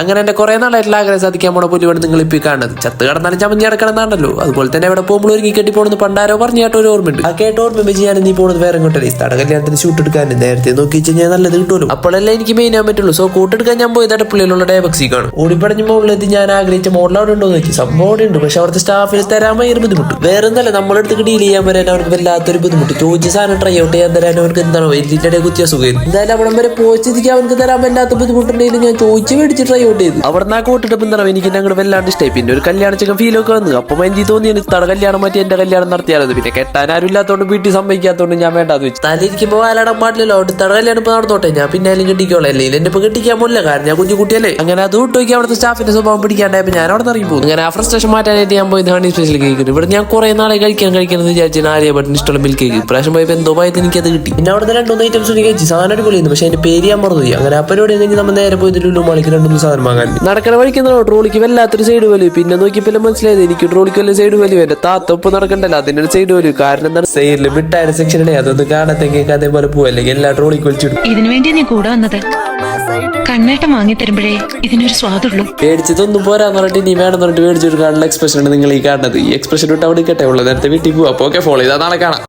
അങ്ങനെ എന്റെ കുറെ നാളായിട്ടുള്ള ആഗ്രഹം സാധിക്കാൻ പോണ പുലിയാണ് നിങ്ങൾ ഇപ്പൊ കാണുന്നത്. ചത്ത് കടന്നാലും ചമഞ്ഞ് കിടക്കണമെന്നാണല്ലോ. അതുപോലെ തന്നെ അവിടെ പോകുമ്പോൾ ഒരുങ്ങി കെട്ടി പോകുന്നത് പണ്ടാരോ പറഞ്ഞ കേട്ട ഒരു ഓർമ്മയുണ്ട്. ആ കേട്ട ഓർമ്മ വെച്ച് ഞാൻ നീ പോകുന്നത് വേറെ ഇങ്ങോട്ടല്ലേ തട കല്യാണത്തിന് ഷൂട്ട് എടുക്കാൻ നേരത്തെ നോക്കി ഞാൻ നല്ലത് കിട്ടുമല്ലോ. അപ്പോഴല്ലേ എനിക്ക് മെയിൻ ആൻ പറ്റുള്ളൂ. സോ കൂട്ടെടുക്കാൻ ഞാൻ പോയത് പുള്ളിയിലുള്ള ഡയബക്സി കാണും. ഓടിപ്പടഞ്ഞ് മുകളിലെത്തി ഞാൻ ആഗ്രഹിച്ച മോഡൽ അവിടെ ഉണ്ടോ നോക്കി. സംഭവം അവിടെ ഉണ്ട്. പക്ഷെ അവിടുത്തെ സ്റ്റാഫിന് തരാൻ ഒരു ബുദ്ധിമുട്ട്. വേറെ ഒന്നല്ല, നമ്മളെടുത്ത് ഡീൽ ചെയ്യാൻ വരാൻ അവർക്ക് വല്ലാത്തൊരു ബുദ്ധിമുട്ട്. ചോദിച്ച സാധനം ട്രൈ ഔട്ട് ചെയ്യാൻ തരാൻ അവർക്ക് എന്താണോ എല്ലിന്റെ കുത്തിയ സുഖം. എന്തായാലും അവിടെ വരെ പോയിച്ചതിക്ക് അവർക്ക് തരാൻ വല്ലാത്ത ബുദ്ധിമുട്ടുണ്ടെങ്കിലും ഞാൻ ചോദിച്ചു മേടിച്ച് ട്രൈ ഔട്ട് ചെയ്തു. അവിടെ നിന്ന് ആ കൂട്ടിട്ട് എന്താണോ എനിക്ക് ഞങ്ങൾ വല്ലാണ്ട് ഇഷ്ടമായി. പിന്നെ ഒരു കല്യാണച്ചൊക്കെ ഫീലൊക്കെ വന്നു. അപ്പം എനിക്ക് തോന്നി തട കല്യാണം മാറ്റി എന്റെ കല്യാണം നടത്തിയാലത്. പിന്നെ കെട്ടാൻ ആരും ഇല്ലാത്തോണ്ട് വീട്ടിൽ സമ്മതിക്കാത്തോണ്ട് ഞാൻ വേണ്ടാന്ന് വെച്ചു. തലയിരിക്കുമ്പോൾ വാലാടാൻ പാടില്ലല്ലോ. അവിടെ തട കല്യാണം ഇപ്പൊ നടന്നോട്ടെ, ഞാൻ പിന്നെ ആയാലും കെട്ടിക്കോളെ. അല്ലെങ്കിൽ എന്നെ ഇപ്പൊ കെട്ടിക്കാൻ പോലില്ല, കാരണം ഞാൻ കുഞ്ഞു കുട്ടിയല്ലേ. അങ്ങനെ അത് വിട്ടോക്കി അവിടുത്തെ സ്റ്റാഫിന്റെ സ്വഭാവം പിടിക്കാണ്ടായപ്പോൾ ഞാൻ അവിടെ ഇറങ്ങി പോകും. അങ്ങനെ ആ ഫ്രസ്ട്രേഷൻ മാറ്റാനായിട്ട് ഞാൻ പോയി ഹണി സ്പെഷ്യൽ കേക്ക്. ഇവിടെ ഞാൻ കുറെ നാളെ കഴിക്കണം വിചാരിച്ചു. ആര്യ ബട്ടൻ ഇഷ്ടമുള്ള മിൽക്ക് കേക്ക്. ഇപ്രാവശ്യം പോയപ്പോൾ എന്തോ പോയത് എനിക്കത് കിട്ടി. പിന്നെ അവിടെ 2-3 ഐറ്റംസ് കഴിച്ചു. സാധനം അടിപൊളിയായിരുന്നു. പക്ഷെ അതിന്റെ പേര് ഞാൻ മറന്നുപോയി. അങ്ങനെ ആ പരിപാടി കഴിഞ്ഞ് നമ്മൾ നേരെ പോയിട്ട് ലുലു മാളിക്ക് 2-3 സാധനം വാങ്ങാൻ നടക്കണ വഴിക്കുന്നോ. ട്രോളിക്ക് വല്ലാത്തൊരു സൈഡ് വലിയ. പിന്നെ നോക്കിയപ്പോൾ മനസ്സിലായത് എനിക്ക് ട്രോളിക്ക് വല്ല സൈഡ് വലിയ. എന്റെ താത്ത ഒപ്പം നടക്കണ്ടല്ലോ, അതിനൊരു സൈഡ് വലിയ. കാരണം എന്താണ്, സൈഡിൽ മിഠായിയുടെ സെക്ഷനെ അതൊന്ന് കാണത്തേക്ക് അതേപോലെ പോവല്ലെങ്കിൽ എല്ലാ ട്രോളിക്ക് വലിച്ചിടും. ഇതിനു വേണ്ടി നീ കൂടെ വന്നത്. കണ്ണേട്ടം വാങ്ങി തരുമ്പോഴേ ഇതിനൊരു സ്വാദുള്ളൂ. പേടിച്ചതൊന്നും പോരാന്ന് പറഞ്ഞിട്ട് നീ വേണമെന്ന് പറഞ്ഞിട്ട് മേടിച്ചെടുക്കാനുള്ള എക്സ്പ്രഷൻ ആണ് നിങ്ങൾ ഈ കാണുന്നത്. ഈ എക്സ്പ്രഷൻ വിട്ട് അവിടെ കേട്ടെ ഉള്ളത്. നേരത്തെ വീട്ടിൽ പോവാ. ഓക്കെ, ഫോളോ ചെയ്താൽ നാളെ കാണാം.